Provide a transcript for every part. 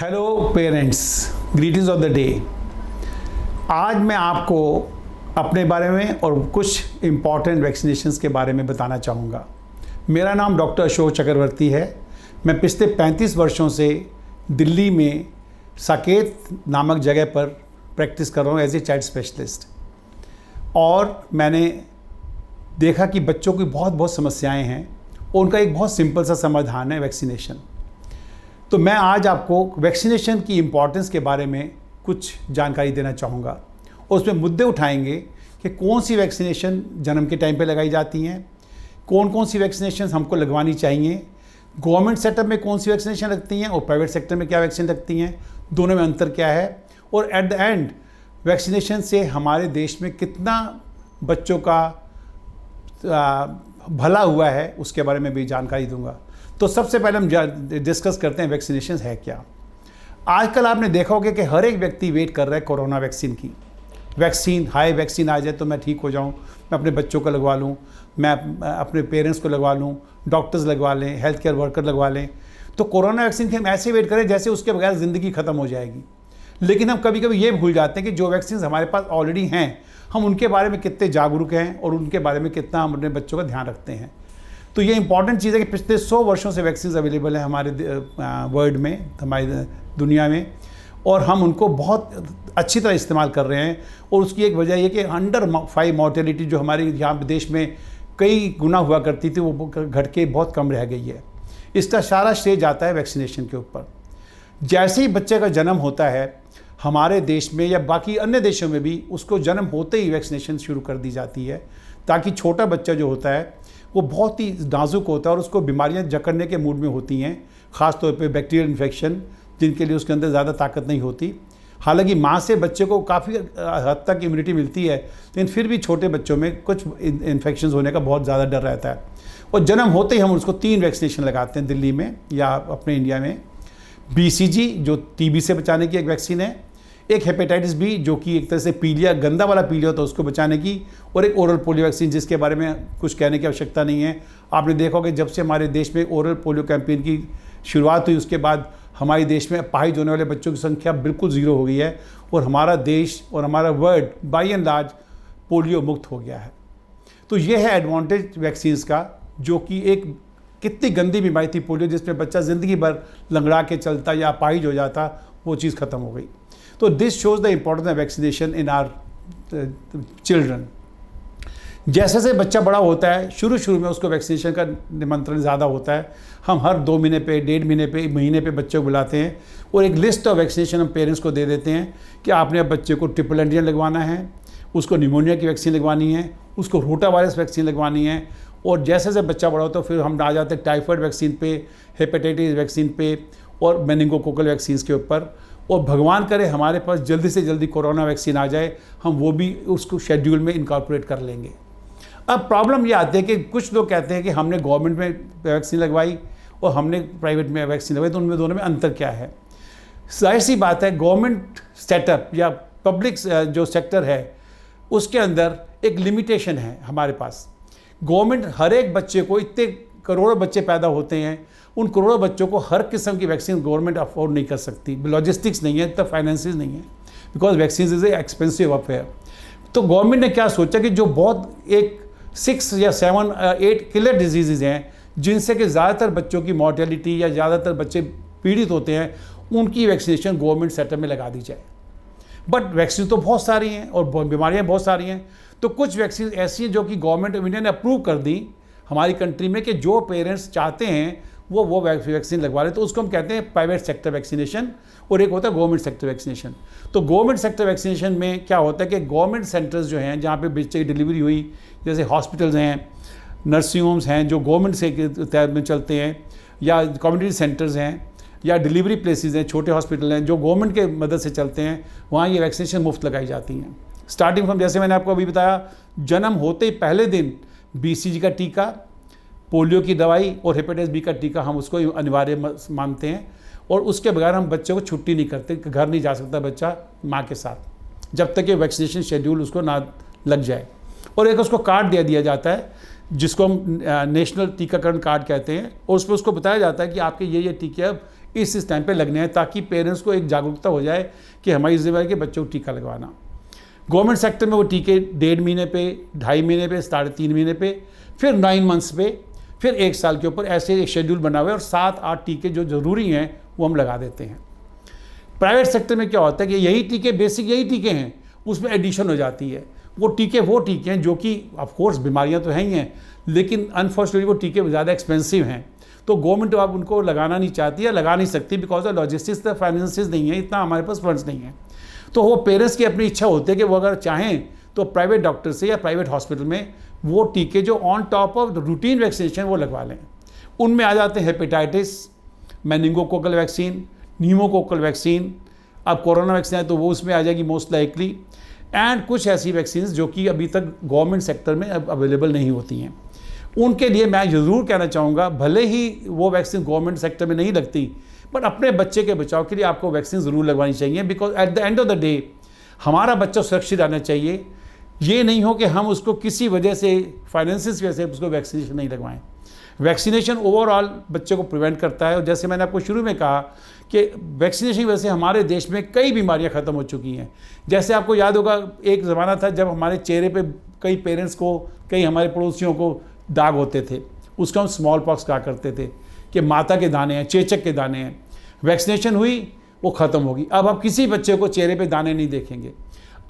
Hello parents, greetings of the day. आज मैं आपको अपने बारे में और कुछ इम्पॉर्टेंट वैक्सीनेशंस के बारे में बताना चाहूँगा। मेरा नाम डॉक्टर अशोक चक्रवर्ती है। मैं पिछले 35 वर्षों से दिल्ली में साकेत नामक जगह पर प्रैक्टिस कर रहा हूँ एज ए चाइल्ड स्पेशलिस्ट। और मैंने देखा कि बच्चों की बहुत समस्याएं हैं और उनका एक बहुत सिंपल सा समाधान है वैक्सीनेशन। तो मैं आज आपको वैक्सीनेशन की इम्पॉर्टेंस के बारे में कुछ जानकारी देना चाहूँगा और उसमें मुद्दे उठाएंगे कि कौन सी वैक्सीनेशन जन्म के टाइम पे लगाई जाती हैं, कौन सी वैक्सीनेशन हमको लगवानी चाहिए, गवर्नमेंट सेटअप में कौन सी वैक्सीनेशन लगती हैं और प्राइवेट सेक्टर में क्या वैक्सीन लगती हैं, दोनों में अंतर क्या है, और एट द एंड वैक्सीनेशन से हमारे देश में कितना बच्चों का भला हुआ है उसके बारे में भी जानकारी दूंगा। तो सबसे पहले हम डिस्कस करते हैं वैक्सीनेशन है क्या। आजकल आपने देखा होगा कि हर एक व्यक्ति वेट कर रहा है कोरोना वैक्सीन की। हाई वैक्सीन आ जाए तो मैं ठीक हो जाऊं, मैं अपने बच्चों को लगवा लूं, मैं अपने पेरेंट्स को लगवा लूं, डॉक्टर्स लगवा लें, हेल्थ केयर वर्कर लगवा लें। तो कोरोना वैक्सीन की हम ऐसे वेट करें जैसे उसके बगैर ज़िंदगी ख़त्म हो जाएगी। लेकिन हम कभी कभी ये भूल जाते हैं कि जो वैक्सीन हमारे पास ऑलरेडी हैं, हम उनके बारे में कितने जागरूक हैं और उनके बारे में कितना हम अपने बच्चों का ध्यान रखते हैं। तो ये इंपॉर्टेंट चीज़ है कि पिछले 100 वर्षों से वैक्सीन अवेलेबल है हमारे वर्ल्ड में, हमारी दुनिया में, और हम उनको बहुत अच्छी तरह इस्तेमाल कर रहे हैं। और उसकी एक वजह ये कि अंडर 5 मॉर्टेलिटी जो हमारे यहाँ देश में कई गुना हुआ करती थी वो घट के बहुत कम रह गई है। इसका सारा श्रेय जाता है वैक्सीनेशन के ऊपर। जैसे ही बच्चे का जन्म होता है हमारे देश में या बाकी अन्य देशों में भी उसको जन्म होते ही वैक्सीनेशन शुरू कर दी जाती है, ताकि छोटा बच्चा जो होता है वो बहुत ही नाजुक होता है और उसको बीमारियां जकड़ने के मूड में होती हैं, ख़ास तौर पे बैक्टीरियल इन्फेक्शन जिनके लिए उसके अंदर ज़्यादा ताकत नहीं होती। हालांकि माँ से बच्चे को काफ़ी हद तक इम्यूनिटी मिलती है, लेकिन फिर भी छोटे बच्चों में कुछ इन्फेक्शन होने का बहुत ज़्यादा डर रहता है। और जन्म होते ही हम उसको 3 वैक्सीनेशन लगाते हैं दिल्ली में या अपने इंडिया में। BCG जो TB से बचाने की एक वैक्सीन है, एक हेपेटाइटिस बी जो कि एक तरह से पीलिया, गंदा वाला पीलिया होता है उसको बचाने की, और एक ओरल पोलियो वैक्सीन जिसके बारे में कुछ कहने की आवश्यकता नहीं है। आपने देखा कि जब से हमारे देश में ओरल पोलियो कैंपेन की शुरुआत हुई उसके बाद हमारे देश में अपाहिज होने वाले बच्चों की संख्या बिल्कुल ज़ीरो हो गई है और हमारा देश और हमारा world by and large polio मुक्त हो गया है। तो ये है एडवांटेज वैक्सीन्स का, जो कि एक कितनी गंदी बीमारी थी पोलियो, जिसमें बच्चा ज़िंदगी भर लंगड़ा के चलता या अपाहिज हो जाता, वो चीज़ ख़त्म हो गई। तो this shows the importance of vaccination in our children. जैसे जैसे बच्चा बड़ा होता है शुरू में उसको वैक्सीनेशन का निमंत्रण ज़्यादा होता है। हम हर 2 महीने पे, 1.5 महीने पे, महीने पे बच्चे को बुलाते हैं और एक लिस्ट ऑफ वैक्सीनेशन हम पेरेंट्स को दे देते हैं कि आपने अब बच्चे को ट्रिपल एंटीजन लगवाना है, उसको निमोनिया की वैक्सीन लगवानी है, उसको रोटा वायरस वैक्सीन लगवानी है। और जैसे जैसे बच्चा बड़ा होता है फिर हम आ जाते हैं टाइफाइड वैक्सीन पे, हेपेटाइटिस वैक्सीन पे और मेनिंगोकोकल वैक्सीन के ऊपर। और भगवान करे हमारे पास जल्दी से जल्दी कोरोना वैक्सीन आ जाए, हम वो भी उसको शेड्यूल में इनकॉर्पोरेट कर लेंगे। अब प्रॉब्लम ये आती है कि कुछ लोग कहते हैं कि हमने गवर्नमेंट में वैक्सीन लगवाई और हमने प्राइवेट में वैक्सीन लगवाई, तो उनमें दोनों में अंतर क्या है। जाहिर सी बात है, गवर्नमेंट सेटअप या पब्लिक जो सेक्टर है उसके अंदर एक लिमिटेशन है हमारे पास। गवर्नमेंट हर एक बच्चे को, इतने करोड़ों बच्चे पैदा होते हैं, उन करोड़ों बच्चों को हर किस्म की वैक्सीन गवर्नमेंट अफोर्ड नहीं कर सकती। लॉजिस्टिक्स नहीं है, तब फाइनेंसिस नहीं है, because vaccine is a expensive affair. तो गवर्नमेंट ने क्या सोचा कि जो बहुत एक 6 या 7 8 किलर डिजीज़ हैं जिनसे कि ज़्यादातर बच्चों की मॉर्टेलिटी या ज़्यादातर बच्चे पीड़ित होते हैं, उनकी वैक्सीनेशन गवर्नमेंट सेटअप में लगा दी जाए। बट वैक्सीन तो बहुत सारी हैं और बीमारियाँ बहुत सारी हैं। तो कुछ वैक्सीन ऐसी हैं जो कि गवर्नमेंट ऑफ इंडिया ने अप्रूव कर दी हमारी कंट्री में कि जो पेरेंट्स चाहते हैं वो वैक्सीन लगवा रहे, तो उसको हम कहते हैं प्राइवेट सेक्टर वैक्सीनेशन, और एक होता है गवर्नमेंट सेक्टर वैक्सीनेशन। तो गवर्नमेंट सेक्टर वैक्सीनेशन में क्या होता है कि गवर्नमेंट सेंटर्स जो हैं जहाँ पे बच्चे की डिलीवरी हुई, जैसे हॉस्पिटल्स हैं, नर्सिंग होम्स हैं जो गवर्नमेंट से तहत में चलते हैं, या कम्युनिटी सेंटर्स हैं, या डिलीवरी प्लेसेस हैं, छोटे हॉस्पिटल हैं जो गवर्नमेंट के मदद से चलते हैं, वहाँ ये वैक्सीनेशन मुफ्त लगाई जाती हैं। स्टार्टिंग फ्रॉम, जैसे मैंने आपको अभी बताया, जन्म होते ही पहले दिन BCG का टीका, पोलियो की दवाई और हेपेटाइटिस बी का टीका हम उसको अनिवार्य मानते हैं। और उसके बगैर हम बच्चे को छुट्टी नहीं करते, घर नहीं जा सकता बच्चा माँ के साथ जब तक ये वैक्सीनेशन शेड्यूल उसको ना लग जाए। और एक उसको कार्ड दे दिया जाता है जिसको हम नेशनल टीकाकरण कार्ड कहते हैं, और उसमें उसको बताया जाता है कि आपके ये टीके अब इस टाइम पे लगने हैं, ताकि पेरेंट्स को एक जागरूकता हो जाए कि हमारी जिम्मेदारी है कि बच्चों को टीका लगवाना। गवर्नमेंट सेक्टर में वो टीके 1.5 महीने पे, 2.5 महीने पे, 3.5 महीने पे, फिर 9 मंथ्स पे, फिर 1 साल के ऊपर, ऐसे एक शेड्यूल बना हुआ है और 7-8 टीके जो ज़रूरी हैं वो हम लगा देते हैं। प्राइवेट सेक्टर में क्या होता है कि यही टीके, बेसिक यही टीके हैं, उसमें एडिशन हो जाती है। वो टीके हैं जो कि ऑफकोर्स बीमारियां तो हैं ही हैं, लेकिन अनफॉर्चुनेटली वो टीके ज़्यादा एक्सपेंसिव हैं, तो गवर्नमेंट अब उनको लगाना नहीं चाहती या लगा नहीं सकती, बिकॉज ऑफ लॉजिस्टिक्स, फाइनेंसिस नहीं है, इतना हमारे पास फंड्स नहीं है। तो वो पेरेंट्स की अपनी इच्छा होती है कि वो अगर चाहें तो प्राइवेट डॉक्टर से या प्राइवेट हॉस्पिटल में वो टीके जो on top of routine vaccination वो लगवा लें। उनमें आ जाते हैं hepatitis, meningococcal vaccine, pneumococcal vaccine, अब कोरोना वैक्सीन है तो वो उसमें आ जाएगी मोस्ट लाइकली, एंड कुछ ऐसी वैक्सीन जो कि अभी तक गवर्नमेंट सेक्टर में अब अवेलेबल नहीं होती हैं। उनके लिए मैं ज़रूर कहना चाहूँगा, भले ही वो वैक्सीन गवर्नमेंट सेक्टर में नहीं लगती, पर अपने बच्चे के बचाव के लिए आपको वैक्सीन ज़रूर लगवानी चाहिए, because at the end of the day हमारा बच्चा सुरक्षित रहना चाहिए। ये नहीं हो कि हम उसको किसी वजह से, फाइनेंसिस की वजह से उसको वैक्सीनेशन नहीं लगवाएं। वैक्सीनेशन ओवरऑल बच्चे को प्रिवेंट करता है, और जैसे मैंने आपको शुरू में कहा कि वैक्सीनेशन की वजह से हमारे देश में कई बीमारियां ख़त्म हो चुकी हैं। जैसे आपको याद होगा, एक ज़माना था जब हमारे चेहरे पे कई पेरेंट्स को, कई हमारे पड़ोसियों को दाग होते थे, उसका हम स्मॉल पॉक्स कहा करते थे कि माता के दाने हैं, चेचक के दाने हैं। वैक्सीनेशन हुई, वो ख़त्म होगी। अब आप किसी बच्चे को चेहरे पे दाने नहीं देखेंगे।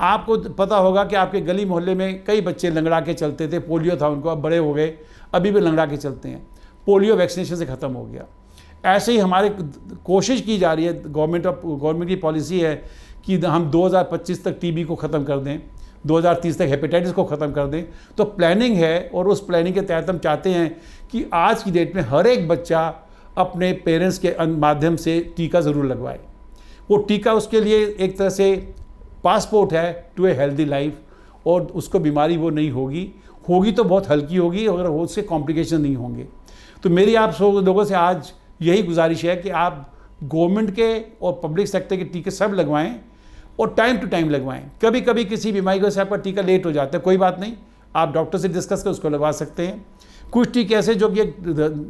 आपको पता होगा कि आपके गली मोहल्ले में कई बच्चे लंगड़ा के चलते थे, पोलियो था उनको, अब बड़े हो गए, अभी भी लंगड़ा के चलते हैं। पोलियो वैक्सीनेशन से ख़त्म हो गया। ऐसे ही हमारे कोशिश की जा रही है, गवर्नमेंट की पॉलिसी है कि हम 2025 तक टीबी को ख़त्म कर दें, 2030 तक हेपेटाइटिस को ख़त्म कर दें। तो प्लानिंग है, और उस प्लानिंग के तहत हम चाहते हैं कि आज की डेट में हर एक बच्चा अपने पेरेंट्स के माध्यम से टीका ज़रूर लगवाए। वो टीका उसके लिए एक तरह से पासपोर्ट है टू ए हेल्दी लाइफ, और उसको बीमारी वो नहीं होगी तो बहुत हल्की होगी, अगर उससे कॉम्प्लिकेशन नहीं होंगे। तो मेरी आप सब लोगों से आज यही गुजारिश है कि आप गवर्नमेंट के और पब्लिक सेक्टर के टीके सब लगवाएं, और टाइम टू टाइम लगवाएं। कभी कभी किसी बीमारी की वजह से आपका टीका लेट हो जाता है, कोई बात नहीं, आप डॉक्टर से डिस्कस कर उसको लगवा सकते हैं। कुछ टीके ऐसे जो कि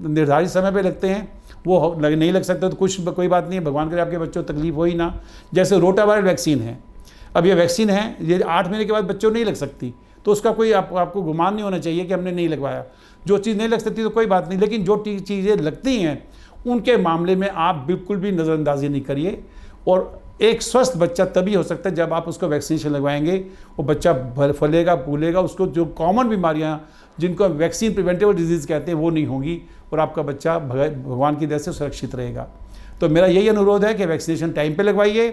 निर्धारित समय पे लगते हैं, वो नहीं लग सकते, तो कोई बात नहीं है, भगवान करे आपके बच्चों को तकलीफ हो ही ना। जैसे रोटावायरल वैक्सीन है, अब ये वैक्सीन है, ये 8 महीने के बाद बच्चों नहीं लग सकती, तो उसका कोई आपको गुमान नहीं होना चाहिए कि हमने नहीं लगवाया। जो चीज़ नहीं लग सकती तो कोई बात नहीं, लेकिन जो चीज़ें लगती हैं उनके मामले में आप बिल्कुल भी नज़रअंदाजी नहीं करिए। और एक स्वस्थ बच्चा तभी हो सकता है जब आप उसको वैक्सीनेशन लगवाएंगे। वो बच्चा फलेगा फूलेगा, उसको जो कॉमन बीमारियां जिनको वैक्सीन प्रिवेंटेबल डिजीज़ कहते हैं वो नहीं होंगी, और आपका बच्चा भगवान की दया से सुरक्षित रहेगा। तो मेरा यही अनुरोध है कि वैक्सीनेशन टाइम पे लगवाइए,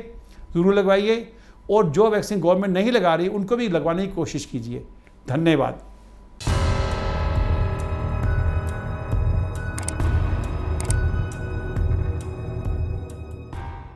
ज़रूर लगवाइए, और जो वैक्सीन गवर्नमेंट नहीं लगा रही उनको भी लगवाने की कोशिश कीजिए। धन्यवाद।